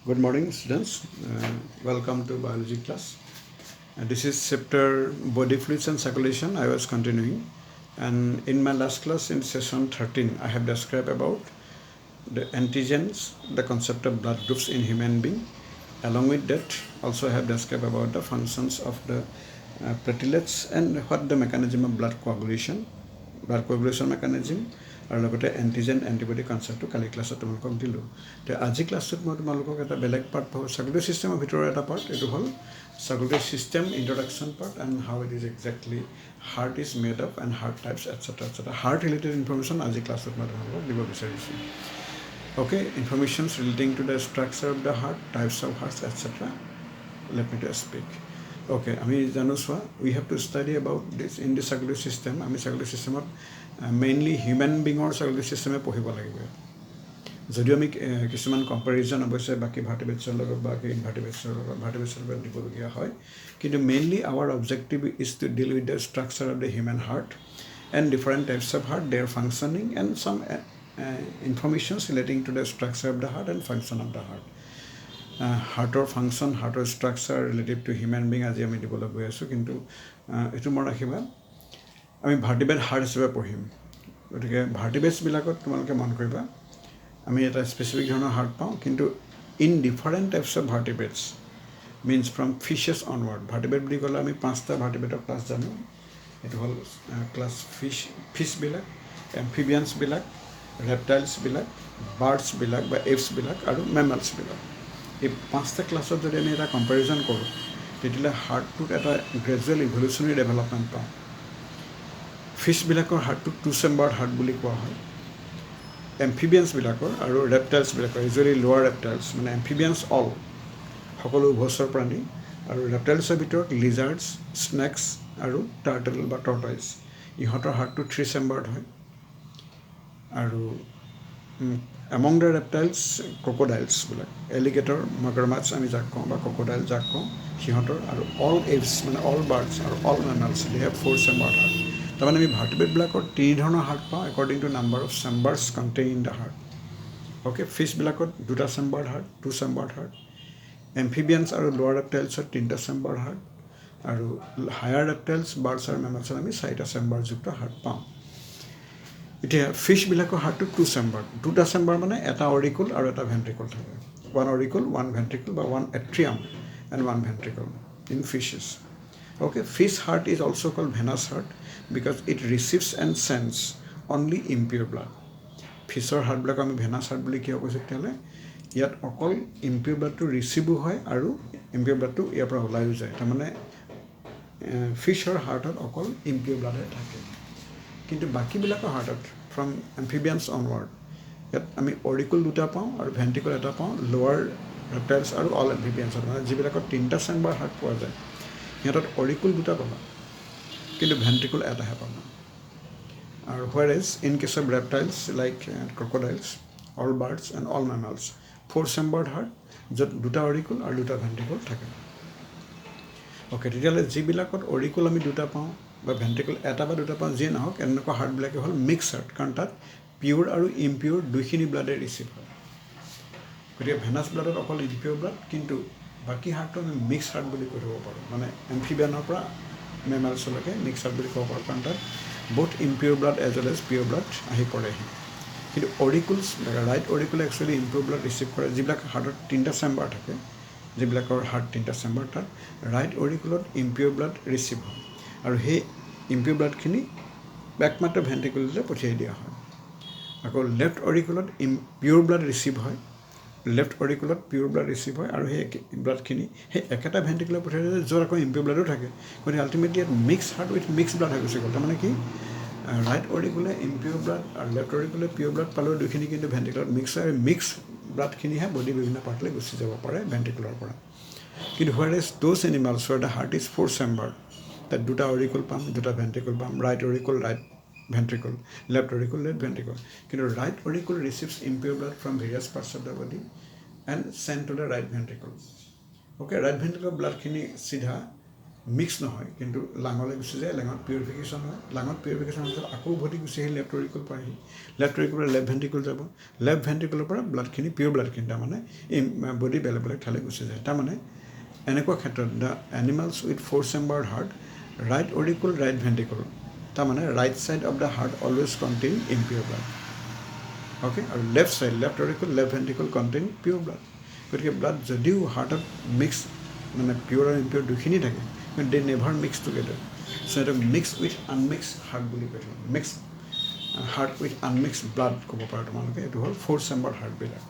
Good morning, students. Welcome to biology class. This is chapter body fluids and circulation. I was continuing, and in my last class, in session 13, I have described about the antigens, the concept of blood groups in human being. Along with that, also I have described about the functions of the platelets and what the mechanism of blood coagulation mechanism. আৰু লগতে antigen antibody কনচেপ্টটো কালি ক্লাছত তোমালোকক দিলোঁ। তো আজি ক্লাছটোত মই তোমালোকক এটা বেলেগ পাৰ্ট পাব চাৰ্কুলেটৰী ছিষ্টেমৰ ভিতৰৰ এটা পাৰ্ট, এইটো হ'ল circulatory system introduction part and how it is exactly heart is made up and heart types etcetera heart related information আজি ক্লাছত মই তোমালোকক দিব বিচাৰিছোঁ। Okay, informations relating to the structure of the heart, types of hearts, etc. Let me just speak. Okay, আমি জানো চোৱা, we have to study about this in the circulatory system. আমি circulatory systemত মেইনলি হিউমেন বিঙৰ circulatory system পঢ়িব লাগিব। যদিও আমি কিছুমান কম্পেৰিজন অৱশ্যে বাকী ভাৰ্টিব্ৰেটছৰ লগত বাকী ইনভাৰ্টিব্ৰেটছৰ লগত দিবলগীয়া হয়, কিন্তু mainly our objective is to deal with the structure of the human heart and different types of heart, their functioning and some informations relating to the structure of the heart and function of the heart. Heartor function, heartor structure relative to human being আজি আমি দিবলৈ গৈ আছোঁ, কিন্তু এইটো মনত ৰাখিবা আমি ভাৰ্টিব্ৰেট হাৰ্ট হিচাপে পঢ়িম। গতিকে ভাৰ্টিব্ৰেটছবিলাকত তোমালোকে মন কৰিবা আমি এটা স্পেচিফিক ধৰণৰ হাৰ্ট পাওঁ, কিন্তু in different types of vertebrates means from fishes onward. Vertebrate বুলি ক'লে আমি 5টা ভাৰ্টিব্ৰেটৰ ক্লাছ জানো। এইটো হ'ল ক্লাছ ফিছবিলাক, এম্ফিবিয়ানছবিলাক, ৰেপটাইলছবিলাক, বাৰ্ডছবিলাক বা এপছবিলাক আৰু মেমেলছবিলাক। এই 5টা ক্লাছত যদি আমি এটা কম্পেৰিজন কৰোঁ তেতিয়াহ'লে হাৰ্টটোত এটা গ্ৰেজুৱেল ইভলিউচনাৰী ডেভেলপমেণ্ট পাওঁ। ফিছবিলাকৰ হাৰ্টটোক 2 চেম্বাৰ্ড হাৰ্ট বুলি কোৱা হয়। এম্ফিবিয়ানছবিলাকৰ আৰু ৰেপটাইলছবিলাকৰ ইউজুৱেলি লোৱাৰ ৰেপটাইলছ মানে এম্ফিবিয়ানছ অল সকলো উভচৰ প্ৰাণী, আৰু ৰেপটাইলছৰ ভিতৰত লিজাৰ্ডছ, স্নেকছ আৰু টাৰ্টল বা টৰ্টইছ, ইহঁতৰ হাৰ্টটো 3 চেম্বাৰ্ড হয়। আৰু এমং দ্য ৰেপটাইলছ ক্ৰক'ডাইলছবিলাক, এলিগেটৰ, মগৰমাছ আমি যাক কওঁ বা ক্ৰক'ডাইল যাক কওঁ সিহঁতৰ, আৰু অল এভছ মানে অল বাৰ্ডছ আৰু all mammals they have 4 chambered heart. তাৰমানে আমি ভাৰ্টিব্ৰেটবিলাকৰ 3 ধৰণৰ হাৰ্ট পাওঁ according to number of chambers contain in the heart. Okay, ফিছবিলাকত 2টা chambered heart, 2 chambered heart. Amphibians আৰু লোৱাৰ ৰেপটাইলছত 3টা চেম্বাৰ্ড হাৰ্ট, আৰু হায়াৰ ৰেপটাইলছ, বাৰ্ডছ আৰু মেমেলছত আমি 4টা চেম্বাৰযুক্ত হাৰ্ট পাওঁ। এতিয়া ফিছবিলাকৰ হাৰ্টটো 2 চেম্বাৰ, 2টা চেম্বাৰ মানে এটা অৰিকুল আৰু এটা ভেন্ট্ৰিকল থাকে। 1 অৰিকুল, 1 ভেন্ট্ৰিকল বা 1 atrium and 1 ventricle in fishes. Okay, fish heart is also' called venous heart because it receives and sends only impure blood. ফিছৰ হাৰ্টবিলাক আমি ভেনাছ হাৰ্ট বুলি কিয় কৈছোঁ তেতিয়াহ'লে ইয়াত অকল ইম্পিয়ৰ ব্লাডটো ৰিচিভো হয় আৰু ইম্পিয়ৰ ব্লাডটো ইয়াৰ পৰা ওলাইও যায়। তাৰমানে ফিছৰ হাৰ্টত অকল ইম্পিয়ৰ ব্লাডহে থাকে, কিন্তু বাকীবিলাকৰ হাৰ্টত ফ্ৰম এম্ফিবিয়ানছ অনৱাৰ্ড ইয়াত আমি অৰিকুল 2টা পাওঁ আৰু ভেন্ট্ৰিকল এটা পাওঁ। লোৱাৰ ৰেপটাইলছ আৰু অল এম্ফিবিয়ানছত মানে যিবিলাকত 3টা চেম্বাৰ হাৰ্ট পোৱা যায় সিহঁতত অৰিকুল 2টা পাবা, কিন্তু ভেন্ট্ৰিকল এটাহে পাবা। আৰু whereas in case of reptiles like crocodiles, all birds and all mammals 4 chambered heart য'ত 2টা অৰিকুল আৰু 2টা ভেন্ট্ৰিকল থাকে। অ'কে, তেতিয়াহ'লে যিবিলাকত অৰিকুল আমি 2টা পাওঁ বা ভেন্ট্ৰিকল এটা বা 2টা পাওঁ, যিয়ে নহওক এনেকুৱা হাৰ্টবিলাকে হ'ল মিক্স হাৰ্ট, কাৰণ তাত পিয়'ৰ আৰু ইম্পিয়'ৰ দুইখিনি ব্লাডে ৰিচিভ হয়। গতিকে ভেনাছ ব্লাডত অকল ইম্পিয়'ৰ ব্লাড, কিন্তু বাকী হাৰ্টটো আমি মিক্স হাৰ্ট বুলি কৈ দিব পাৰোঁ, মানে এম্ফিবিয়ানৰ পৰা মেমেলছলৈকে মিক্স হাৰ্ট বুলি ক'ব পাৰোঁ, কাৰণ তাত বহুত ইম্পিয়'ৰ ব্লাড এজ ৱেল এজ পিয়'ৰ ব্লাড আহি পৰেহি। কিন্তু অৰিকুলছ ৰাইট অৰিকুলে একচুৱেলি ইম্পিয়'ৰ ব্লাড ৰিচিভ কৰে। যিবিলাক হাৰ্টত 3টা চেম্বাৰ থাকে, যিবিলাকৰ হাৰ্ট 3টা চেম্বাৰ, তাত ৰাইট অৰিকুলত ইম্পিয়'ৰ ব্লাড ৰিচিভ হয়, আৰু সেই ইম্পিয়'ৰ ব্লাডখিনি একমাত্ৰ ভেন্ট্ৰিকুললৈ পঠিয়াই দিয়া হয়। আকৌ লেফ্ট অৰিকুলত পিয়'ৰ ব্লাড ৰিচিভ হয়, আৰু সেই ব্লাডখিনি সেই একেটা ভেন্ট্ৰিকুলত পঠিয়াই দিয়া য'ত আকৌ ইম্পিয়'ৰ ব্লাডো থাকে। গতিকে আল্টিমেটলি ইয়াত mix heart with mix blood হৈ গুচি গ'ল। তাৰমানে কি ৰাইট অৰিকুলে ইম্পিয়'ৰ ব্লাড আৰু লেফ্ট অৰিকুলে পিয়'ৰ ব্লাড পালেও দুইখিনি কিন্তু ভেন্ট্ৰিকুলত মিক্স হয়, আৰু মিক্স ব্লাডখিনিহে বডি বিভিন্ন পাৰ্টলৈ গুচি যাব পাৰে ভেন্ট্ৰিকুলৰ পৰা। কিন্তু whereas those animals where the heart is 4 chamber, তাত 2টা অৰিকুল পাম, 2টা ভেন্ট্ৰিকল পাম, right auricle right ventricle, left auricle left ventricle. কিন্তু right auricle receives impure blood from various parts of the body and send to the right ventricle. Okay, right ভেন্ট্ৰিকলৰ ব্লাডখিনি চিধা mix নহয় কিন্তু লাঙলৈ গুচি যায় লাঙত পিউৰিফিকেশ্যন হয় লাঙত পিউৰিফিকেশ্যন হোৱাৰ পিছত আকৌ উভতি গুচি আহি লেফ্ট ভেণ্ট্ৰিকল পায়হি লেফ্ট ভেণ্ট্ৰিকলৰ পৰা লেফ্ট ভেণ্ট্ৰিকল যাব লেফ্ট ভেণ্ট্ৰিকলৰ পৰা ব্লাডখিনি পিয়'ৰ ব্লাডখিনি তাৰমানে বডি বেলেগ বেলেগ ঠাইলৈ গুচি যায় তাৰমানে এনেকুৱা ক্ষেত্ৰত the animals with 4 chambered heart right auricle right ventricle তাৰমানে right side of the heart always contain impure blood okay আৰু left side left auricle left ventricle contain pure blood গতিকে ব্লাড যদিও হাৰ্টত মিক্স মানে পিয়'ৰ আৰু ইম্পিয়'ৰ দুইখিনি থাকে কিন্তু দে নেভাৰ মিক্স টুগেডাৰ চ' এইটো মিক্স উইথ আনমিক্স হাৰ্ট বুলি কৈ থাকে mix heart with unmix blood ক'ব পাৰা তোমালোকে এইটো হ'ল 4 চেম্বাৰ হাৰ্টবিলাক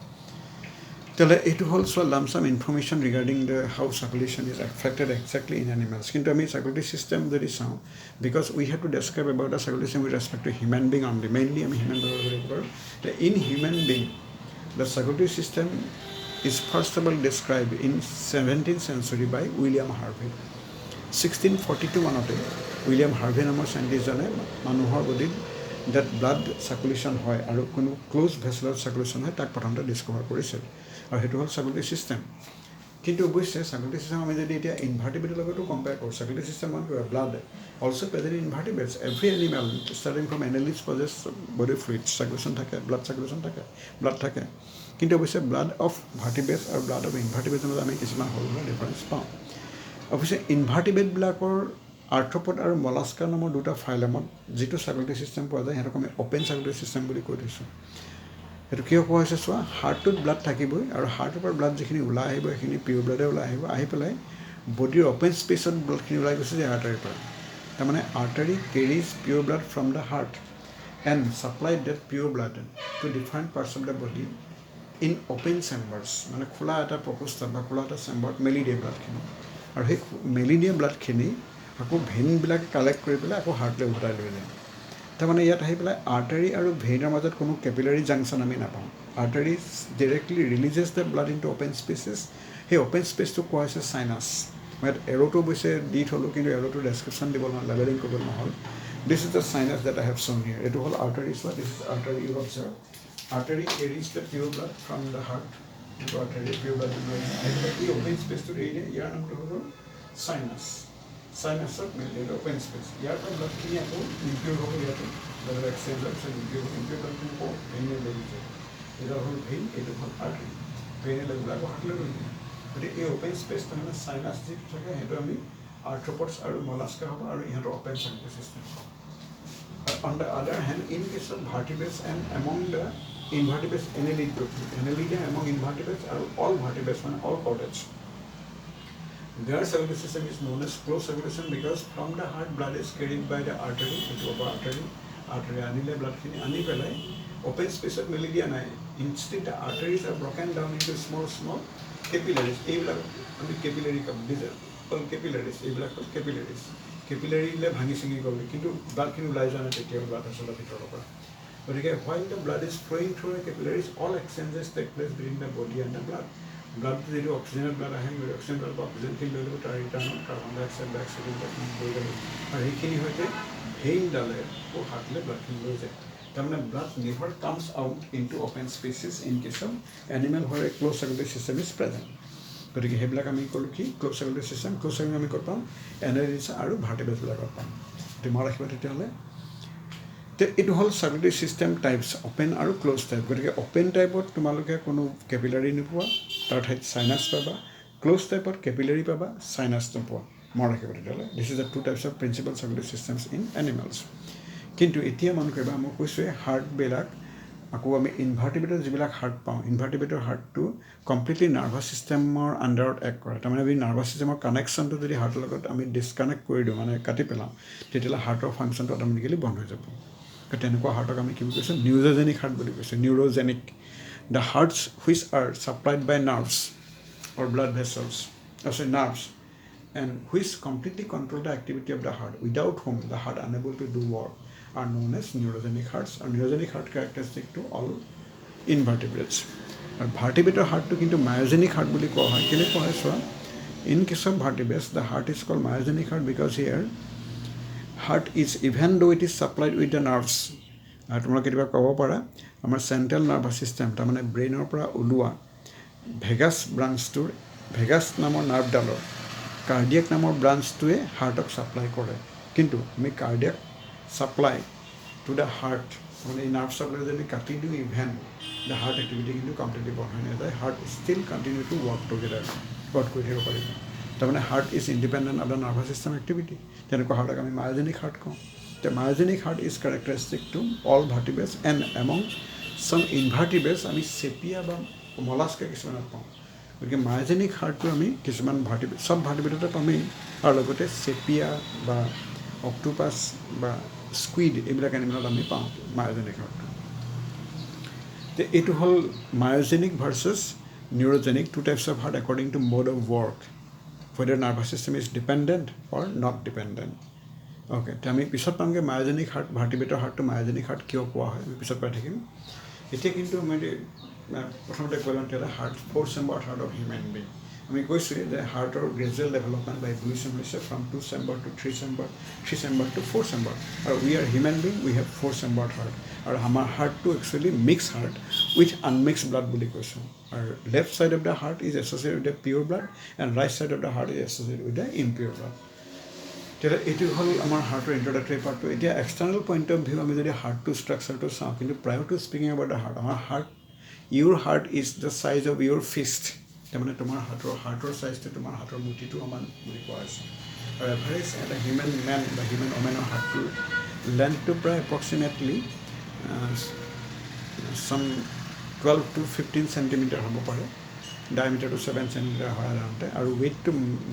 তেতিয়াহ'লে এইটো হ'ল চোৱা লামচাম information regarding the how circulation is affected exactly in animals কিন্তু আমি চাৰ্কুলেটৰী চিষ্টেম যদি চাওঁ because we have to describe about the circulation with respect to human being only mainly আমি হিউমেন ব্যৱহাৰ কৰিব পাৰোঁ in human being the circulatory system is first of all described in 17th century by William Harvey. 1642 মানতে William Harvey নামৰ চাইণ্টিষ্টজনে মানুহৰ বডিত date blood circulation হয় আৰু কোনো ক্ল'জ ভেচেলত চাৰ্কুলেশ্যন হয় তাক প্ৰথমতে ডিছকভাৰ কৰিছিল আৰু সেইটো হ'ল চাৰ্কুলেটৰী চিষ্টেম কিন্তু অৱশ্যে চাৰ্কুলেটৰী চিষ্টেম আমি যদি এতিয়া ইনভাৰ্টিব্ৰেটৰ লগতো কম্পেয়াৰ কৰোঁ চাৰ্কুলেটৰী চিষ্টেম মানে কিবা blood also' present invertebrates every animal starting from annelids possess body fluid circulation থাকে ব্লাড চাৰ্কুলেশ্যন থাকে ব্লাড থাকে কিন্তু অৱশ্যে ব্লাড অফ ভাৰ্টিব্ৰেটছ আৰু ব্লাড অফ ইনভাৰ্টিব্ৰেটছৰ মাজত আমি কিছুমান সৰু সুৰা ডিফাৰেঞ্চ পাওঁ অৱশ্যে ইনভাৰ্টিব্ৰেটবিলাকৰ আৰ্থ্ৰপড আৰু মলাস্কা নামৰ দুটা ফাইলামত যিটো চাৰ্কুলেটৰী চিষ্টেম পোৱা যায় সিহঁতক আমি অ'পেন চাৰ্কুলেটৰী চিষ্টেম বুলি কৈ থৈছোঁ সেইটো কিয় কোৱা হৈছে চোৱা হাৰ্টটোত ব্লাড থাকিবই আৰু হাৰ্টৰ পৰা ব্লাড যিখিনি ওলাই আহিব সেইখিনি পিয়'ৰ ব্লাডে ওলাই আহিব আহি পেলাই বডিৰ অ'পেন স্পেচত ব্লাডখিনি ওলাই গৈছে যে আৰ্টাৰীৰ পৰা তাৰমানে artery carries pure blood from the heart and supply that pure blood to different parts of the body in open chambers মানে খোলা এটা প্ৰকোষ্ঠত বা খোলা এটা চেম্বাৰত মেলি দিয়ে ব্লাডখিনি আৰু সেই মেলি দিয়া ব্লাডখিনি আকৌ ভেইনবিলাকে কালেক্ট কৰি পেলাই আকৌ হাৰ্টলৈ উভতাই লৈ যায় তাৰমানে ইয়াত আহি পেলাই আৰ্টাৰী আৰু ভেইনৰ মাজত কোনো কেপিলাৰী জাংচন আমি নাপাওঁ artery directly releases the blood into open spaces সেই অ'পেন স্পেচটো কোৱা হৈছে চাইনাছ মই ইয়াত এৰ'টো অৱশ্যে দি থ'লোঁ কিন্তু এৰ'টোৰ ডেছক্ৰিপশ্যন দিব নহ'ল লেবেলিং কৰিব নহ'ল this is the sinus that I have shown here এইটো হ'ল আৰ্টাৰী চোৱা this is artery you observe artery carries the pure blood from the heart into artery pure blood এই অ'পেন স্পেচটোত এৰি দিয়ে ইয়াৰ নামটো হৈ গ'ল চাইনাছ চাইনাছত মেলি অ'পেন স্পেচ ইয়াৰ পৰা ব্লাডখিনি আকৌ ইম্পিয়'ৰ হ'ব ইয়াতে ব্লাডৰ এক্সচেঞ্জ হোৱাৰ পিছত ইম্পিয়'ৰ ব্লাডখিনি আকৌ ভেইনে লৈ যায় এইটো হ'ল ভেইন এইটো হ'ল আৰ্টাৰী ভেইনে লৈ গ'লে আকৌ হাৰ্টলৈ লৈ যায় গতিকে এই অ'পেন স্পেচটো মানে চাইনাছ যিটো থাকে সেইটো আমি আৰ্থ্ৰপডছ আৰু মলাস্কা হ'ব আৰু ইহঁতৰ অ'পেন চাৰ্কুলেটৰী চিষ্টেম হ'ব on the other hand in case of vertebrates and among the invertebrates annelid group annelid among invertebrates are all vertebrates and all chordates their circulatory system is known as closed circulation because from the heart blood is carried by the artery into a artery anile blood khini ani pelai open space of melidia nai instead the arteries are broken down into small capillaries ebla ami capillary these are all capillaries ebla capillaries কেপিলাৰীলে ভাঙি চিঙি গ'ল কিন্তু ব্লাডখিনি ওলাই যোৱা নাই তেতিয়াও blood আচলতে ভিতৰৰ পৰা গতিকে while the blood is flowing through the capillaries all exchanges take place between the body and the blood ব্লাডটো যিটো অক্সিজেনৰ ব্লাড আহে অক্সিজেন ব্লাড বা অক্সিজেনখিনি লৈ ল'ব তাৰ ৰিটাৰ্ণত কাৰ্বন ডাই অক্সাইড বা অক্সিজেন লৈ যাব আৰু সেইখিনি সৈতে ভেইনডালে হাৰ্টলৈ ব্লাডখিনি লৈ যায় তাৰমানে blood never comes out into open spaces in case of animal where a closed circulatory system is present গতিকে সেইবিলাক আমি ক'লোঁ কি closed circulatory system closed circulatory আমি ক'ত পাম এনালিজ আৰু ভাৰ্টিব্ৰেটছবিলাকত পাম মনত ৰাখিবা তেতিয়াহ'লে এইটো হ'ল চাৰ্কুলেটৰী চিষ্টেম টাইপছ অ'পেন আৰু ক্ল'জ টাইপ গতিকে অ'পেন টাইপত তোমালোকে কোনো কেপিলাৰী নোপোৱা তাৰ ঠাইত চাইনাছ পাবা ক্ল'জ টাইপত কেপিলাৰী পাবা চাইনাছ নোপোৱা মনত ৰাখিবা তেতিয়াহ'লে this is the two types of principal circulatory systems in animals কিন্তু এতিয়া মন কৰিবা মই কৈছোঁৱে হাৰ্টবিলাক আকৌ আমি ইনভাৰ্টিব্ৰেটৰ যিবিলাক হাৰ্ট পাওঁ ইনভাৰ্টিব্ৰেটৰ হাৰ্টটো কমপ্লিটলি নাৰ্ভাছ চিষ্টেমৰ আণ্ডাৰত এক্ট কৰে তাৰমানে আমি নাৰ্ভাছ চিষ্টেমৰ কানেকশ্যনটো যদি হাৰ্টৰ লগত আমি ডিছকানেক্ট কৰি দিওঁ মানে কাটি পেলাওঁ তেতিয়াহ'লে হাৰ্টৰ ফাংচনটো অট'মেটিকেলি বন্ধ হৈ যাব তেনেকুৱা হাৰ্টক আমি কি বুলি কৈছোঁ নিউৰ'জেনিক হাৰ্ট বুলি কৈছোঁ neurogenic the hearts which are supplied by nerves or blood vessels nerves and which completely control the activity of the heart without whom the heart unable to do work are known as neurogenic hearts and neurogenic heart characteristic to all invertebrates and vertebrate heart to kintu myogenic heart boli koa hoy kele koa hoy soa in case of vertebrates the heart is called myogenic heart because here heart is even though it is supplied with the nerves tomra ketiba kobo para amar central nervous system ta mane brain or pora ulua vagus branch to vagus namor nerve dalor cardiac নামৰ ব্ৰাঞ্চটোৱে হাৰ্টক supply কৰে কিন্তু আমি cardiac supply to the heart মানে এই nerve supply যদি কাটি দিওঁ ইভেন দ্য হাৰ্ট এক্টিভিটি কিন্তু কমপ্লিটলি বন্ধ হৈ নাযায় heart still continue to work together work কৰি থাকিব পাৰিব তাৰমানে heart is independent of the nervous system activity তেনেকুৱা হাৰ্টক আমি মায়োজেনিক হাৰ্ট কওঁ The myogenic heart is characteristic to all vertebrates and among some invertebrates আমি চেপিয়া বা মলাস্কা কিছুমানত পাওঁ গতিকে মায়োজেনিক হাৰ্টটো আমি কিছুমান চব ভাৰ্টিব্ৰেটতে পামেই আৰু লগতে চেপিয়া বা অক্টোপাছ বা স্কুইড এইবিলাক এনিমেলত আমি পাওঁ মায়োজেনিক হাৰ্টটো এইটো হ'ল myogenic versus neurogenic two types of heart according to mode of work whether nervous system is dependent or not dependent okay এতিয়া আমি পিছত পামগৈ মায়োজেনিক হাৰ্ট ভাৰ্টিব্ৰেটৰ হাৰ্টটো মায়োজেনিক হাৰ্ট কিয় কোৱা হয় আমি পিছত পাই থাকিম এতিয়া কিন্তু আমি প্ৰথমতে কৈ লওঁ তেতিয়া heart 4 chamber heart of human being আমি কৈছোঁ যে হাৰ্টৰ গ্ৰেজুৱেল ডেভেলপমেণ্ট বা ইভলিউশ্যন হৈছে from 2 chamber to 3 chamber to 4 chamber আৰু we are human being we have 4 chamber heart আৰু আমাৰ হাৰ্টটো actually mix heart with unmix blood বুলি কৈছোঁ আৰু left side of the heart is associated with the pure blood and right side of the heart is associated with the ইমপিয়'ৰ blood তেতিয়া এইটো হ'ল আমাৰ হাৰ্টৰ ইণ্ট্ৰডাক্টৰী পাৰ্টটো এতিয়া এক্সটাৰ্নেল পইণ্ট অফ ভিউ আমি যদি হাৰ্টটো ষ্ট্ৰাকচাৰটো চাওঁ কিন্তু prior to speaking about the heart আমাৰ your heart is the size of your fist তাৰমানে তোমাৰ হাৰ্টৰ চাইজটো তোমাৰ হাতৰ মুঠিটো সমান বুলি কোৱা হৈছে আৰু এভাৰেজ এটা হিউমেন মেন বা হিউমেন ওমেনৰ হাৰ্টটোৰ লেন্থটো প্ৰায় এপ্ৰক্সিমেটলি চাম 12 to 15 চেণ্টিমিটাৰ হ'ব পাৰে ডায়মিটাৰটো 7 চেণ্টিমিটাৰ হয় সাধাৰণতে আৰু ৱেইটটো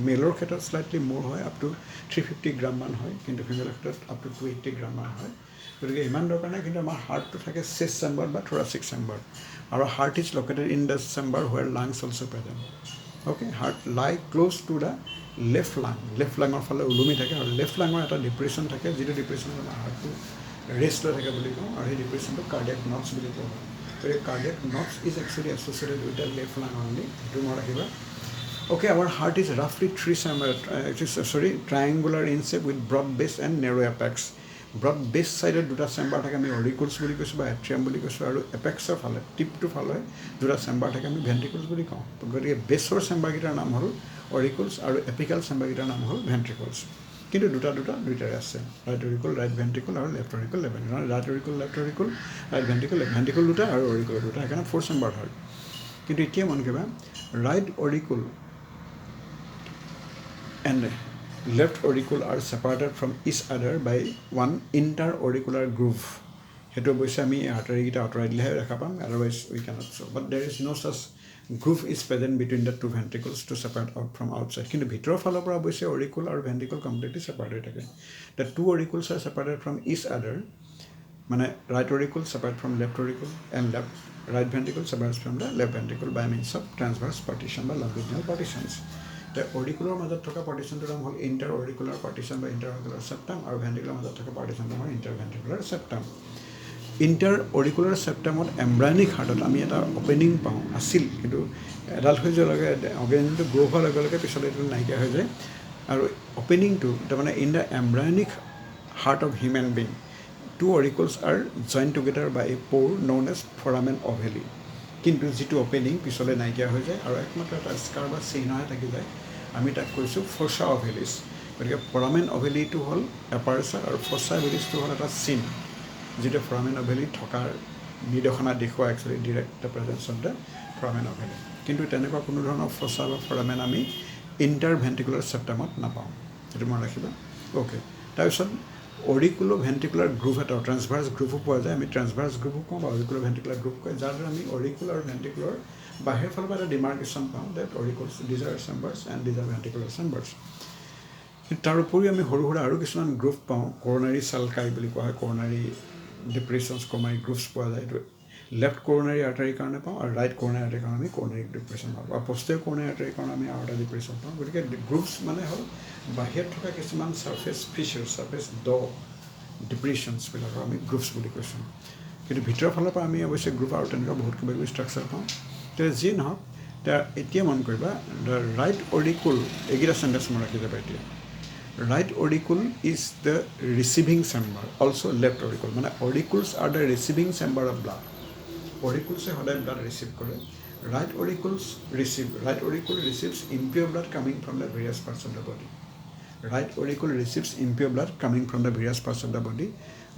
মেলৰ ক্ষেত্ৰত শ্লাইটলি মোৰ হয় আপ টু 350 গ্ৰামমান হয় কিন্তু ফিমেলৰ ক্ষেত্ৰত আপ টু 280 গ্ৰামমান হয় গতিকে ইমান দৰকাৰ নাই কিন্তু আমাৰ হাৰ্টটো থাকে চেষ্ট চেম্বাৰ বা থোৰাচিক চেম্বাৰ আৰু heart is located in the chamber where lungs also' present okay heart লাই ক্ল'জ টু দ্য লেফ্ট লাঙৰ ফালে ওলমি থাকে আৰু লেফ্ট লাঙৰ এটা ডিপ্ৰেশ্যন থাকে যিটো ডিপ্ৰেশ্যনত আমাৰ হাৰ্টটো ৰেষ্ট লৈ থাকে বুলি কওঁ আৰু সেই ডিপ্ৰেশ্যনটো কাৰ্ডিয়াক নটছ বুলি কোৱা হয় So a cardiac knots is actually associated with the left lung only. Do more here. Okay, our heart is roughly triangular in shape with broad base and narrow apex. Broad base side দুটা chamber থাকে আমি অৰিকুলছ বুলি কৈছোঁ বা এট্ৰিয়াম বুলি কৈছোঁ আৰু এপেক্সৰ ফালে টিপটো ফালে দুটা চেম্বাৰ থাকে আমি ভেন্ট্ৰিকলছ বুলি কওঁ গতিকে বেছৰ চেম্বাৰকেইটাৰ নাম হ'ল অৰিকুলছ আৰু এপিকেল চেম্বাৰকেইটাৰ নাম হ'ল ভেন্ট্ৰিকলছ কিন্তু দুইটাৰে আছে ৰাইট অৰিকুল ৰাইট ভেন্ট্ৰিকল আৰু left auricle left ventricle right auricle left auricle right ventricle দুটা আৰু অৰিকুল দুটা সেইকাৰণে 4 চেম্বাৰ হয় কিন্তু এতিয়া মন কৰিবা right auricle and left auricle are separated from each other by one inter auricular groove সেইটো অৱশ্যে আমি আৰ্টাৰীকেইটা আঁতৰাই দিলেহে দেখা পাম otherwise we cannot show' but there is no' such groove is present between the two ventricles to separate out from outside কিন্তু ভিতৰৰ ফালৰ পৰা অৱশ্যে অৰিকুল আৰু ভেন্ট্ৰিকল কমপ্লিটলি ছেপাৰেটেড থাকে the two auricles are separated from each other মানে right auricle separate from left auricle and right ventricle separates from the left ventricle by means of transverse partition বা longitudinal partitions the auricular মাজত থকা partitionটোৰ নাম হ'ল interauricular partition বা interauricular septum আৰু ventricular মাজত থকা partitionটো হ'ল interventricular septum ইণ্টাৰ অৰিকুলাৰ চেপ্টামত এম্ব্ৰায়নিক হাৰ্টত আমি এটা অপেনিং পাওঁ আছিল কিন্তু এডাল্ট হৈ যোৱাৰ লগে অৰ্গেনিজমটো গ্ৰ' হোৱাৰ লগে লগে পিছলৈ এইটো নাইকিয়া হৈ যায় আৰু অপেনিংটো তাৰমানে in the embryonic heart of human being two auricles are join together by a pore known as foramen ovale কিন্তু যিটো অপেনিং পিছলৈ নাইকিয়া হৈ যায় আৰু একমাত্ৰ এটা স্কাৰ বা চিহ্নহে থাকি যায় আমি তাক কৈছোঁ ফৰ্চা অভেলিছ গতিকে ফৰামেন অভেলিটো হ'ল এপাৰেচাৰ আৰু ফৰ্চা অভেলিছটো হ'ল এটা চিন যিটো ফৰামেন অভেলি থকাৰ নিৰ্দেশনা দেখুওৱা actually direct the presence of the foramen ovale কিন্তু তেনেকুৱা কোনো ধৰণৰ ফচা বা ফৰামেন আমি ইণ্টাৰ ভেন্ট্ৰিকুলাৰ চেপ্টামত নাপাওঁ সেইটো মনত ৰাখিবা অ'কে তাৰপিছত অৰিকুলো ভেন্ট্ৰিকুলাৰ গ্ৰুভ এটা ট্ৰান্সভাৰ্চ গ্ৰুভো পোৱা যায় আমি ট্ৰান্সভাৰ্চ গ্ৰুভো কওঁ বা অৰিকুলো ভেন্ট্ৰিকুলাৰ গ্ৰুভ কয় যাৰ দ্বাৰা আমি অৰিকুল আৰু ভেন্ট্ৰিকুলাৰ বাহিৰৰ ফালৰ পৰা এটা ডিমাৰ্কেশ্যন পাওঁ that auricles these are chambers and these are ventricular chambers তাৰ উপৰিও আমি সৰু সুৰা আৰু কিছুমান গ্ৰুভ পাওঁ কৰোনাৰী চালকাই বুলি কোৱা হয় কৰোনাৰী ডিপ্ৰেশ্যনছ কমাৰী গ্ৰুভছ পোৱা যায় এইটো লেফ্ট কৰোনাৰী আৰ্টাৰীৰ কাৰণে পাওঁ আৰু ৰাইট কৰোনাৰী আৰ্টাৰীৰ কাৰণে আমি কৰোনাৰী ডিপ্ৰেশ্যন পাওঁ আৰু পষ্টেৰিয়ৰ কৰোনাৰী আৰ্টাৰীৰ কাৰণে আমি আৰু এটা ডিপ্ৰেশ্যন পাওঁ গতিকে গ্ৰুভছ মানে হ'ল বাহিৰত থকা কিছুমান ছাৰ্ফেচ ফিচাৰ ছাৰ্ফেচ ডিপ্ৰেশ্যনছবিলাকৰ আমি গ্ৰুভছ বুলি কৈছোঁ কিন্তু ভিতৰৰ ফালৰ পৰা আমি অৱশ্যে গ্ৰুপ আৰু তেনেকুৱা বহুত কিবা কিবি ষ্ট্ৰাকচাৰ পাওঁ তেতিয়া যি নহওক এতিয়া মন কৰিবা দ্য ৰাইট অৰিকুল এইকেইটা চেণ্টেঞ্চ মনত ৰাখি যাবা এতিয়া right auricle is the receiving chamber also left auricle মানে auricles are the receiving chamber of blood auricles সদায় blood receive কৰে Right auricle receives impure blood coming from the various parts of the body. Right auricle receives impure blood coming from the various parts of the body.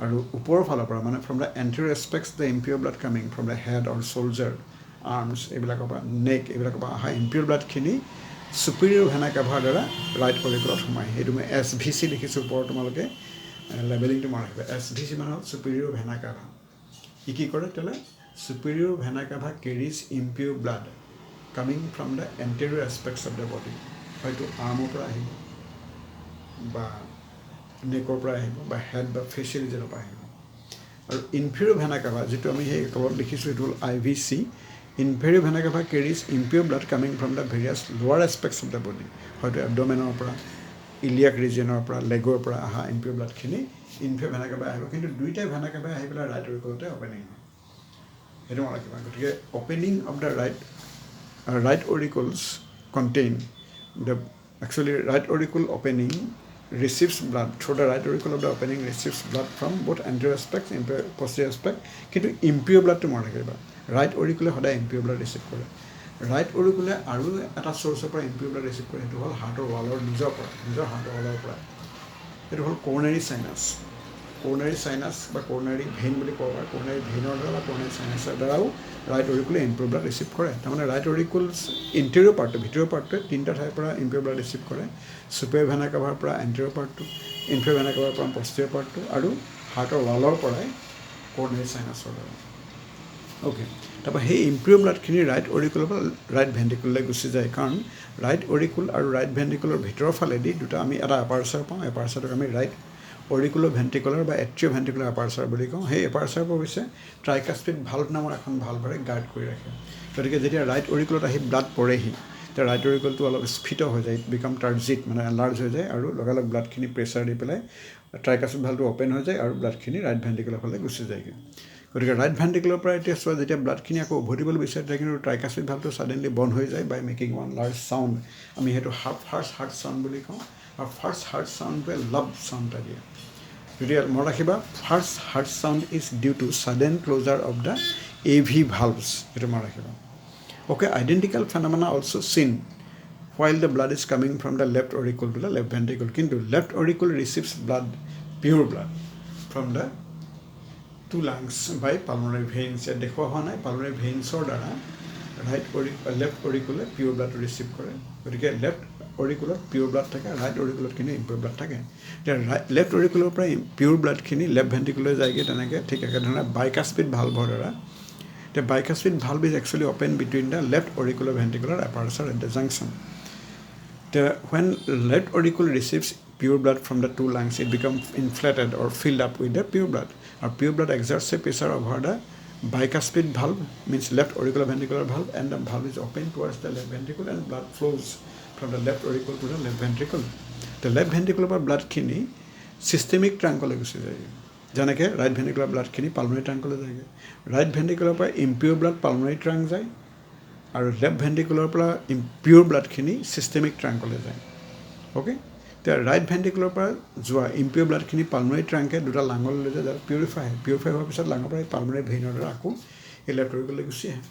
আৰু ওপৰৰ ফালৰ পৰা মানে from the anterior aspects the impure blood coming from the head or shoulder, arms, এইবিলাকৰ পৰা neck, এইবিলাকৰ পৰা অহা impure bloodখিনি superior vena cava দ্বাৰা right auricle সোমায়। সেইটো মই SVC লিখিছোঁ ওপৰত, তোমালোকে লেবেলিংটো মনত ৰাখিবা। SVC মানে হ'ল superior vena cava। ই কি কৰে তেলে superior vena cava carries impure blood coming from the anterior aspects of the body। হয়তো আৰ্মৰ পৰা আহিব বা নেকৰ পৰা আহিব বা হেড বা ফেচিয়েল ৰিজনৰ পৰা আহিব। আৰু ইনফেৰিয়ৰ ভেনা কাভা যিটো আমি সেই তলত লিখিছোঁ এইটো হ'ল IVC। Inferior vena cava carries impure blood coming from the various lower aspects of the body. হয়তো এবডমেনৰ পৰা, ইলিয়াক ৰিজনৰ পৰা, লেগৰ পৰা অহা ইম্পিয়ৰ ব্লাডখিনি ইনফেৰিয়ৰ ভেনা কাভাই আহিব। কিন্তু দুইটাই ভেনা কাভাই আহি পেলাই ৰাইট অৰিকলতে অপেনিং হয়। সেইটো মনত ৰাখিবা। গতিকে opening of the right auricles contain the actually right auricle opening receives blood through the right auricle of the opening receives blood from both anterior aspects and posterior aspect। কিন্তু impure blood to মনে ৰাখিবা, right auricle সদায় impure blood receive কৰে। right auricle আৰু এটা source পৰা impure blood receive কৰে, সেইটো হ'ল হাৰ্টৰ ৱালৰ নিজৰ হাৰ্টৰ ৱালৰ পৰা। সেইটো হ'ল coronary sinus বা coronary vein বুলি কোৱা হয়। coronary vein-ৰ দ্বাৰা বা coronary sinus-ৰ দ্বাৰাও right auricle impure blood receive কৰে। তাৰমানে right auricle interior part, ভিতৰৰ পাৰ্টটোৱে তিনিটা ঠাইৰ পৰা impure blood receive কৰে। superior vena cava পৰা anterior পাৰ্টটো, inferior vena cava পৰা posterior পাৰ্টটো, আৰু হাৰ্টৰ ৱালৰ পৰাই coronary sinus-ৰ দ্বাৰা। অ'কে, তাৰপৰা সেই impure bloodখিনি right auricle পৰা right ventricle-লৈ গুচি যায়। কাৰণ right auricle আৰু right ventricle-ৰ ভিতৰৰ ফালেদি দুটা আমি এটা এপাৰ্চাৰ পাওঁ। এপাৰ্চাৰটোক আমি right auriculoventricular বা atrioventricular এপাৰ্চাৰ বুলি কওঁ। সেই এপাৰ্চাৰবোৰ হৈছে ট্ৰাইকাস্পিড ভাল্ভ নামৰ এখন ভাল্ভৰে গাৰ্ড কৰি ৰাখে। গতিকে যেতিয়া ৰাইট অৰিকুলত আহি ব্লাড পৰেহি, তেতিয়া ৰাইট অৰিকুলটো অলপ স্ফীত হৈ যায়, বিকাম টাৰ্জিট, মানে এনলাৰ্জ হৈ যায়, আৰু লগালগ ব্লাডখিনি প্ৰেছাৰ দি পেলাই ট্ৰাইকাস্পিড ভাল্ভটো অ'পেন হৈ যায় আৰু ব্লাডখিনি ৰাইট ভেন্ট্ৰিকুলৰ ফালে গুচি যায়গৈ। গতিকে ৰাইট ভেন্ট্ৰিকুলৰ পৰা এতিয়া চোৱা, যেতিয়া ব্লাডখিনি আকৌ উভতিবলৈ বিচাৰে তেতিয়া কিন্তু ট্ৰাইকাস্পিড ভাল্ভটো ছাডেনলি বন্ধ হৈ যায় by making one large sound. আমি সেইটো ফাৰ্ষ্ট হাৰ্ট চাউণ্ড বুলি কওঁ। আৰু ফাৰ্ষ্ট হাৰ্ট চাউণ্ডটোৱে লাভ চাউণ্ড এটা দিয়ে। যদি মনত ৰাখিবা, first heart sound is due to sudden closure of the AV valves। সেইটো মনত ৰাখিবা। Okay, identical phenomena also seen while the blood is coming from the left auricle to the left ventricle। কিন্তু left auricle receives blood, pure blood from the two lungs by pulmonary veins। ইয়াত দেখুওৱা হোৱা নাই, pulmonary veins-ৰ দ্বাৰা left auricle pure blood receive কৰে। গতিকে left auricle pure blood থাকে, right auricle কিন্তু impure blood থাকে। এতিয়া left auricle পৰা pure bloodখিনি left ventricle-লৈ যায়গৈ। তেনেকৈ ঠিক একেধৰণে bicuspid valve-ৰ দ্বাৰা। The bicuspid valve is actually open between the left auriculoventricular aperture at the junction। When left auricle receives pure blood from the two lungs, it becomes inflated or filled up with the pure blood। Or pure blood exerts a pressure over the bicuspid valve, means left auriculoventricular valve, and the valve is open towards the left ventricle and blood flows from the left auricle to the left ventricle। The left ventricle of blood kini systemic trunk-লৈ গুচি যায়। যেনেকৈ right ventricular ব্লাডখিনি pulmonary ট্ৰাংকলৈ যায়গৈ। Right ventricular পৰা ইম্পিয়ৰ blood pulmonary trunk যায়, আৰু left ventricular পৰা ইম্পিয়ৰ ব্লাডখিনি systemic ট্ৰাংকলৈ যায়। Okay, এতিয়া ৰাইট ভেন্ট্ৰিকুলাৰ পৰা যোৱা ইম্পিয়ৰ ব্লাডখিনি পালমোনাৰী ট্ৰাংকে দুটা লাঙলৈ লৈ যায়, যাতে পিউৰিফাই হোৱাৰ পিছত লাঙৰ পৰা পালমোনাৰী ভেইনৰ দ্বাৰা আকৌ এই লেফ্ট অৰিকললৈ গুচি আহে।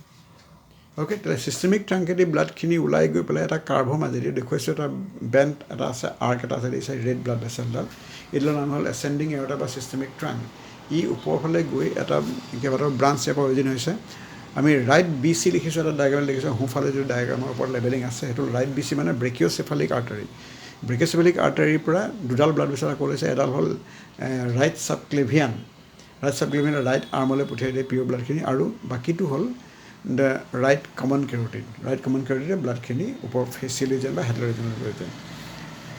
অ'কে, তেতিয়া চিষ্টেমিক ট্ৰাংকেদি ব্লাডখিনি ওলাই গৈ পেলাই এটা কাৰ্ভৰ মাজেদি দেখুৱাইছোঁ, এটা বেণ্ড এটা আছে, আৰ্ক এটা আছে, দিছে ৰেড ব্লাড ভেচেলডাল। এইডালৰ নাম হ'ল এচেণ্ডিং এৰটা বা চিষ্টেমিক ট্ৰাংক। ই ওপৰৰ ফালে গৈ এটা কেইবাটাও ব্ৰাঞ্চ ইয়াৰ অৰিজিন হৈছে। আমি ৰাইট BC লিখিছোঁ, এটা ডায়েগ্ৰাম লিখিছোঁ, সোঁফালে যিটো ডায়েগ্ৰামৰ ওপৰত লেবেলিং আছে সেইটো ৰাইট BC মানে ব্ৰেকিঅ'চেফালিক আৰ্টাৰী। ব্ৰেকিঅ'চেফালিক আৰ্টাৰীৰ পৰা দুডাল ব্লাড ভেচেল আকৌ লৈছে। এডাল হ'ল ৰাইট ছাবক্লেভিয়ান, ৰাইট আৰ্মলৈ পঠিয়াই দিয়ে পিয়ৰ ব্লাডখিনি, আৰু বাকীটো হ'ল দ্য ৰাইট কমন কেৰটিডে ব্লাডখিনি ওপৰ ফেচিয়েল ৰিজন বা হেডৰ ৰিজনলৈ লৈ যায়।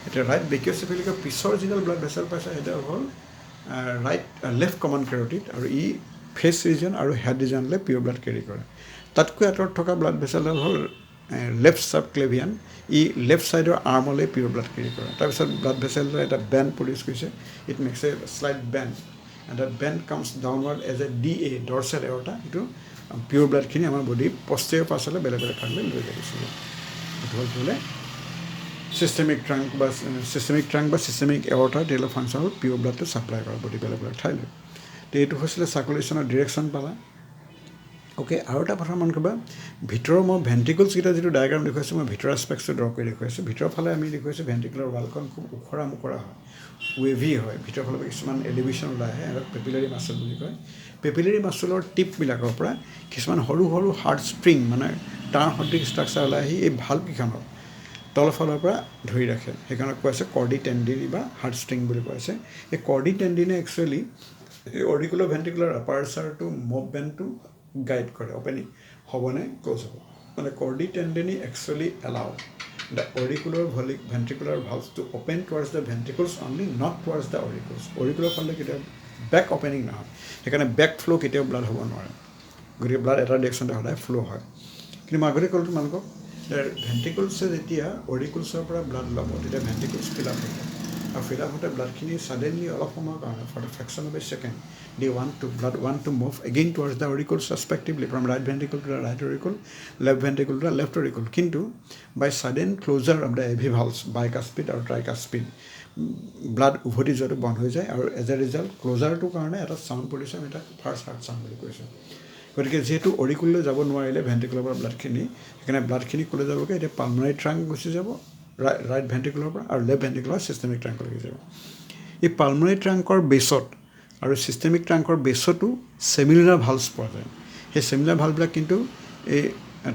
এতিয়া ৰাইট ব্ৰেকিঅ'চেফালিকৰ পিছৰ যিডাল ব্লাড ভেচেল পাইছে সেইডাল হ'ল লেফ্ট কমন কেৰটিড, আৰু ই ফেচ ৰিজন আৰু হেড ৰিজনলৈ পিয়ৰ ব্লাড কেৰি কৰে। তাতকৈ আঁতৰত থকা ব্লাড ভেচেলডাল হ'ল লেফ্ট ছাবক্লেভিয়ান, ই লেফ্ট ছাইডৰ আৰ্মলৈ পিয়ৰ ব্লাড কেৰি কৰে। তাৰপিছত ব্লাড ভেচেলটোৱে এটা বেণ্ড প্ৰডিউচ কৰিছে, it makes a slight bend, and that bend comes downward as a DA, dorsal aorta. এইটো পিয়ৰ ব্লাডখিনি আমাৰ বডি পষ্টেৰিয়ৰ পাছলৈ বেলেগ বেলেগ ঠাইলৈ লৈ গৈছিলে। এইটো হ'ল বোলে চিষ্টেমিক ট্ৰাংক বা চিষ্টেমিক এৰটাৰ টেইলৰ ফাংচন হ'ল পিয়ৰ ব্লাডটো ছাপ্লাই কৰা বডি বেলেগ বেলেগ ঠাইলৈ। তো এইটো হৈছিলে চাৰ্কুলেশ্যনৰ ডিৰেকশ্যন পালা। অ'কে, আৰু এটা কথা মন কৰিবা, ভিতৰৰ মই ভেণ্টিকলছকেইটা যিটো ডায়েগ্ৰাম দেখুৱাইছোঁ, মই ভিতৰৰ এছপেক্টছটো ড্ৰ কৰি দেখুৱাইছোঁ। ভিতৰৰ ফালে আমি দেখুৱাইছোঁ ভেণ্টিকুলাৰ ৱালখন খুব ওখৰা মোখৰা হয়, ৱেভি হয়, ভিতৰৰ ফালৰ পৰা কিছুমান এলিভেশ্যন ওলাই আহে, সিহঁতক পেপিলাৰী মাচল বুলি কয়। পেপিলাৰী মাচলৰ টিপবিলাকৰ পৰা কিছুমান সৰু সৰু হাৰ্ড ষ্ট্ৰিং, মানে তাঁৰ সদৃশ ষ্ট্ৰাকচাৰ ওলাই আহি এই ভালভকেইখনক তলফালৰ পৰা ধৰি ৰাখে। সেইকাৰণে কোৱা আছে কৰ্ডি টেণ্ডিনি বা হাৰ্ড ষ্ট্ৰিং বুলি কোৱা আছে। এই কৰ্ডি টেণ্ডিনে একচুৱেলি এই অৰ্ডিকুলাৰ ভেণ্টিকুলাৰ আপাৰচাৰটো মুভমেণ্টটো গাইড কৰে, অপেনিং হ'বনে ক্ল'জ হ'ব। মানে chordae tendineae actually allow the auricular ventricular valves to open towards the ventricles only, not towards the auricles. Auricular ফালে কেতিয়াও বেক অপেনিং নহয়, সেইকাৰণে বেক ফ্ল' কেতিয়াও ব্লাড হ'ব নোৱাৰে। গতিকে ব্লাড এটা ডিৰেকশ্যনতে সদায় ফ্ল' হয়। কিন্তু মই আগতে ক'লোঁ তোমালোকক, ভেণ্ট্ৰিকলছে যেতিয়া অৰিকুলছৰ পৰা ব্লাড ল'ব, তেতিয়া ভেণ্ট্ৰিকলছ ফিল আপ হ'ব, আৰু ফিল আপ হওঁতে ব্লাডখিনি ছাডেনলি অলপ সময়ৰ কাৰণে, for the fraction of a second, blood want to move again towards the auricle respectively, from right ventricle to the right auricle, left ventricle to the left auricle. Kintu by sudden closure of the AV valves, bicuspid or tricuspid, blood uvoti joto bond hoy jay, or as a result closer to karone eta sound pollution, eta first heart sound boli koise. গতিকে যেহেতু অৰিকুললৈ যাব নোৱাৰিলে ventricular পৰা ব্লাডখিনি, সেইকাৰণে ব্লাডখিনি ক'লৈ যাবগৈ, এতিয়া pulmonary trunk গুচি যাব ৰাইট ভেণ্টিকুলাৰ পৰা, আৰু লেফ্ট ভেণ্টিকুলাৰ চিষ্টেমিক ট্ৰাংকলৈকে যাব। এই পালমোনাৰী ট্ৰাংকৰ বেছত আৰু চিষ্টেমিক ট্ৰাংকৰ বেছতো চেমিলাৰ ভালভছ পোৱা যায়। সেই চেমিলাৰ ভালভবিলাক কিন্তু এই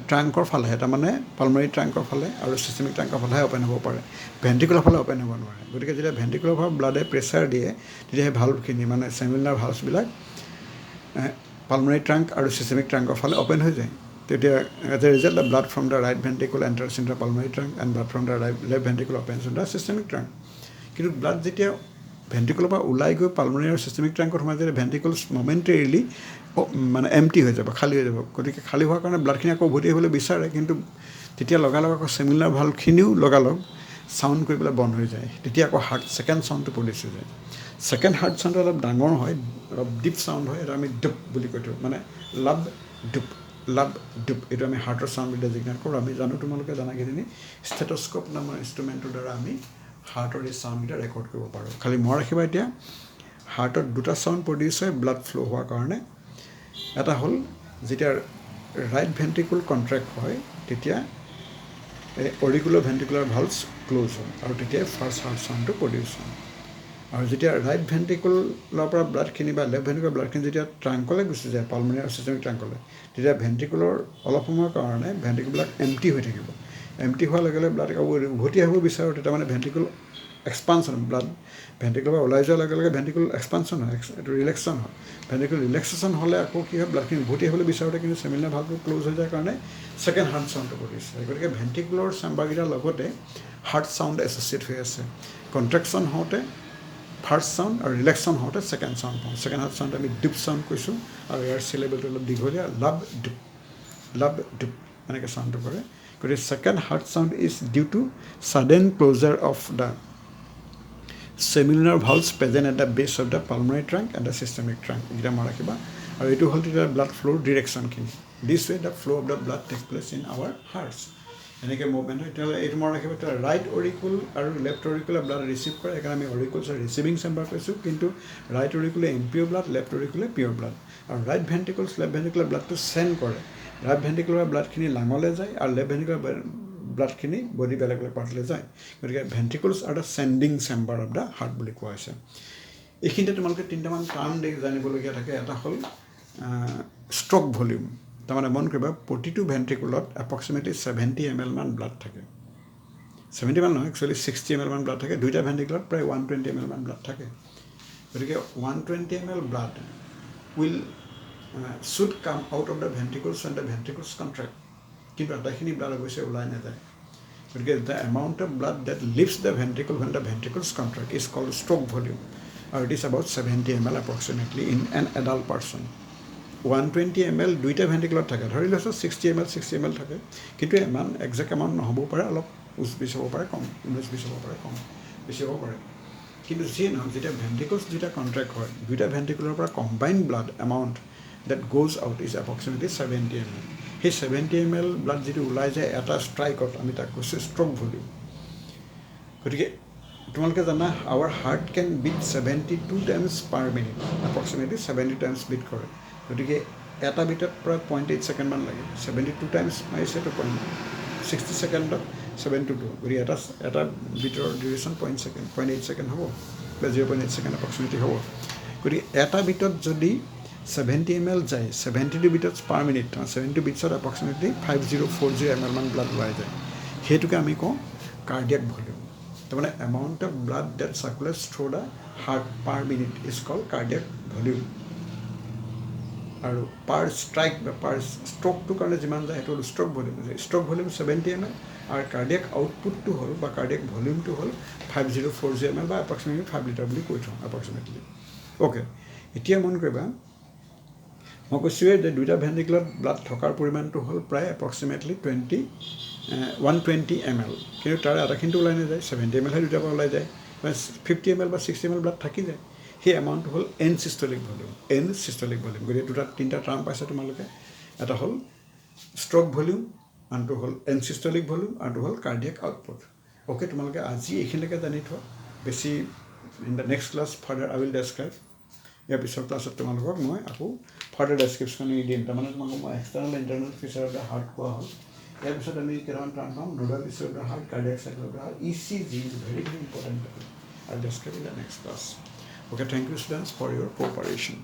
ট্ৰাংকৰ ফালেহে, তাৰমানে পালমোনাৰী ট্ৰাংকৰ ফালে আৰু চিষ্টেমিক ট্ৰাংকৰ ফালেহে অ'পেন হ'ব পাৰে, ভেণ্টিকুলাৰ ফালে অ'পেন হ'ব নোৱাৰে। গতিকে যেতিয়া ভেণ্টিকুলাৰ ফালে ব্লাডে প্ৰেছাৰ দিয়ে, তেতিয়া সেই ভালভখিনি মানে চেমিলাৰ ভালভছবিলাক পালমোনাৰী ট্ৰাংক আৰু চিষ্টেমিক ট্ৰাংকৰ ফালে অ'পেন হৈ যায়। তেতিয়া as a result the blood from the right ventricle enters in the pulmonary trunk and blood from the left ventricle opens in the systemic trunk. কিন্তু ব্লাড যেতিয়া ভেণ্টিকুলৰ পৰা ওলাই গৈ পালমোনাৰী আৰু চিষ্টেমিক ট্ৰাংকত সোমাই যায়, ভেণ্টিকলছ মমেণ্টেৰিলি মানে এমটি হৈ যাব, খালী হৈ যাব। গতিকে খালী হোৱাৰ কাৰণে ব্লাডখিনি আকৌ উভতি আহিবলৈ বিচাৰে, কিন্তু তেতিয়া লগালগ আকৌ চেমিলাৰ ভালভখিনিও লগালগ চাউণ্ড কৰি পেলাই বন্ধ হৈ যায়। তেতিয়া আকৌ ছেকেণ্ড চাউণ্ডটো প্ৰডিউচ হৈ যায়। ছেকেণ্ড হাৰ্ট চাউণ্ডটো অলপ ডাঙৰ হয়, অলপ ডিপ চাউণ্ড হয়, এটা আমি ডুপ বুলি কৈ থওঁ, মানে লাভ ডুপ, লাভ ডুপ, এইটো আমি হাৰ্টৰ চাউণ্ড বুলি ডেজিগনেট কৰোঁ। আমি জানো, তোমালোকে জানাখিনি ষ্টেথস্কোপ নামৰ ইনষ্ট্ৰুমেণ্টটোৰ দ্বাৰা আমি হাৰ্টৰ এই চাউণ্ডকেইটা ৰেকৰ্ড কৰিব পাৰোঁ। খালি মনত ৰাখিবা, এতিয়া হাৰ্টত দুটা চাউণ্ড প্ৰডিউচ হয় ব্লাড ফ্ল' হোৱাৰ কাৰণে। এটা হ'ল যেতিয়া ৰাইট ভেণ্ট্ৰিকুল কণ্ট্ৰেক্ট হয়, তেতিয়া এই অৰিকুলাৰ ভেণ্ট্ৰিকুলাৰ ভালভছ ক্ল'জ হয়, আৰু তেতিয়াই ফাৰ্ষ্ট হাৰ্ট চাউণ্ডটো প্ৰডিউচ হয়। আৰু যেতিয়া ৰাইট ভেণ্ট্ৰিকুলৰ পৰা ব্লাডখিনি বা লেফ্ট ভেণ্ট্ৰিকুলাৰ ব্লাডখিনি যেতিয়া ট্ৰাংকলৈ গুচি যায়, পালমোনাৰী আৰু চিষ্টেমিক ট্ৰাংকলৈ, তেতিয়া ভেণ্ট্ৰিকুলৰ অলপ সময়ৰ কাৰণে ভেণ্ট্ৰিকুলবিলাক এমটি হৈ থাকিব। এমটি হোৱাৰ লগে লগে ব্লাড উভতি আহিব বিচাৰোঁ, তেতিয়া মানে ভেণ্ট্ৰিকুল এক্সপানশ্যন, ব্লাড ভেণ্ট্ৰিকুলৰ পৰা ওলাই যোৱাৰ লগে লগে ভেণ্ট্ৰিকুল এক্সপানশ্যন হয়, এইটো ৰিলেক্সন হয়। ভেণ্ট্ৰিকুল ৰিলেক্সেশ্যন হ'লে আকৌ কি হয়, ব্লাডখিনি উভতি আহিবলৈ বিচাৰোঁতে কিন্তু চেমিলাৰ ভালভটো ক্ল'জ হৈ যায় কাৰণে ছেকেণ্ড হাৰ্ট চাউণ্ডটো প্ৰডিউচ হয়। গতিকে ভেণ্ট্ৰিকুলৰ চেম্বাৰকেইটাৰ লগতে হাৰ্ট চাউণ্ড এছ'চিয়েট হৈ আছে। কণ্ট্ৰেকশ্যন হওঁতে ফাৰ্ষ্ট চাউণ্ড আৰু ৰিলেক্সন হওঁতে ছেকেণ্ড চাউণ্ড পাওঁ। ছেকেণ্ড হাৰ্ট চাউণ্ড আমি ডুপ চাউণ্ড কৈছোঁ, আৰু ইয়াৰ চিলেবলটো অলপ দীঘলীয়া, লাভ ডুপ, লাভ ডুপ এনেকৈ চাউণ্ডটো কৰে। গতিকে second heart sound is due to sudden closure of the semilunar valves present at the base of the pulmonary trunk and the systemic trunk, এইকেইটা মনত ৰাখিবা। আৰু এইটো হ'ল তেতিয়া ব্লাড ফ্ল'ৰ ডিৰেকশ্যনখিনি। This way the flow' of the blood take place in our hearts. এনেকৈ মুভমেণ্ট হয়। তেতিয়াহ'লে এইটো মনত ৰাখিবা, তেতিয়া ৰাইট অৰিকুল আৰু লেফ্ট অৰিকুলে ব্লাড ৰিচিভ কৰে, সেইকাৰণে আমি অৰিকুলছৰ ৰিচিভিং চেম্বাৰ কৈছোঁ। কিন্তু ৰাইট অৰিকুলে ইম্পিয়ৰ ব্লাড, লেফ্ট অৰিকুলে পিয়ৰ ব্লাড। আৰু ৰাইট ভেণ্ট্ৰিকলছ লেফ্ট ভেণ্ট্ৰিকুলাৰ ব্লাডটো চেণ্ড কৰে। ৰাইট ভেণ্ট্ৰিকুলাৰ ব্লাডখিনি লাঙলৈ যায়, আৰু লেফ্ট ভেণ্ট্ৰিকুলাৰ ব্লাডখিনি বডি বেলেগ বেলেগ পাৰ্টলৈ যায়। গতিকে ventricles are the sending chamber of the heart বুলি কোৱা হৈছে। এইখিনিতে তোমালোকে তিনিটামান টাৰ্ম জানিবলগীয়া থাকে। এটা হ'ল ষ্ট্ৰক ভলিউম, তাৰমানে মন কৰিবা প্ৰতিটো ভেণ্ট্ৰিকুলত এপ্ৰক্সিমেটলি 70 ml মান ব্লাড থাকে। 70 মান নহয়, একচুৱেলি 60 ml মান ব্লাড থাকে। দুইটা ভেণ্ট্ৰিকুলত প্ৰায় 120 ml মান ব্লাড থাকে। গতিকে 120 ml blood will should come out of the ventricles when the ventricles contract, কিন্তু আটাইখিনি ব্লাড অৱশ্যে ওলাই নাযায়। গতিকে the amount of blood that leaves the ventricle when the ventricles contract is called stroke volume, and it is about 70 ml approximately in an adult person. 120 ml দুইটা ভেণ্ট্ৰিকুলত থাকে, ধৰি লৈছোঁ 60 ml থাকে, কিন্তু ইমান একজেক্ট এমাউণ্ট নহ'বও পাৰে, অলপ 19-20 হ'ব পাৰে, কম 19-20 হ'ব পাৰে, কম বেছি হ'ব পাৰে। কিন্তু যিয়ে নহওক, যেতিয়া ভেণ্ট্ৰিকলছ দুইটা কণ্ট্ৰেক্ট হয়, দুইটা ভেণ্ট্ৰিকুলৰ পৰা combine blood amount that goes out is approximately 70 ml. সেই 70 ml ব্লাড যিটো ওলাই যায় এটা ষ্ট্ৰাইকত, আমি তাক কৈছোঁ ষ্ট্ৰক ভলিউম। গতিকে তোমালোকে জানা, our heart can beat 72 times per minute, approximately 70 times beat কৰে। গতিকে এটা বিটত প্ৰায় 0.8 ছেকেণ্ডমান লাগে 72 টাইমছ মাৰিছেতো 60 ছেকেণ্ডত 72 গতিকে এটা বিটৰ ডিউৰেশ্যন 0.8 ছেকেণ্ড হ'ব বা 0.8 ছেকেণ্ড এপ্ৰক্সিমেটলি হ'ব গতিকে এটা বিটত যদি 70 ml যায় 72 বিটছ পাৰ মিনিট 72 বিটছত এপ্ৰক্সিমেটলি 5040 ml মান ব্লাড ওলাই যায় সেইটোকে আমি কওঁ কাৰ্ডিয়াক ভলিউম তাৰমানে amount of blood that circulates through the heart per minute is called cardiac volume আৰু পাৰ ষ্ট্ৰাইক বা পাৰ ষ্ট্ৰকটোৰ কাৰণে যিমান যায় সেইটো হ'ল stroke volume stroke volume 70 ml আৰু কাৰ্ডিয়াক আউটপুটটো হ'ল বা কাৰ্ডিয়াক ভলিউমটো হ'ল 5040 ml বা এপ্ৰক্সিমেটলি 5 লিটাৰ বুলি কৈ থওঁ এপ্ৰক্সিমেটলি অ'কে এতিয়া মন কৰিবা মই কৈছোঁৱে যে দুইটা ভেণ্টিকুলাৰত ব্লাড থকাৰ পৰিমাণটো হ'ল প্ৰায় এপ্ৰক্সিমেটলি 120 ml কিন্তু তাৰ আধাখিনিটো ওলাই নাযায় 70 ml হে দুটাৰ পৰা ওলাই যায় 50 ml বা 60 ml ব্লাড থাকি যায় সেই এমাউণ্টটো হ'ল এন চিষ্টলিক ভলিউম গতিকে তিনিটা টাৰ্ম পাইছে তোমালোকে এটা হ'ল ষ্ট্ৰক ভলিউম আনটো হ'ল এন চিষ্টলিক ভলিউম আনটো হ'ল কাৰ্ডিয়াক আউটপুট অ'কে তোমালোকে আজি এইখিনিলৈকে জানি থোৱা বেছি in the next class further I will describe ইয়াৰ পিছৰ ক্লাছত তোমালোকক মই আকৌ ফাৰ্ডাৰ ডেছক্ৰিপশ্যন দিম তাৰমানে তোমালোকক মই external internal feature of the heart কোৱা হ'ল ইয়াৰ পিছত আমি কেইটামান টাৰ্ম পাম nodal issue of the heart cardiac cycle of the heart ECG is very very important I will describe in the next class Okay, thank you students for your cooperation.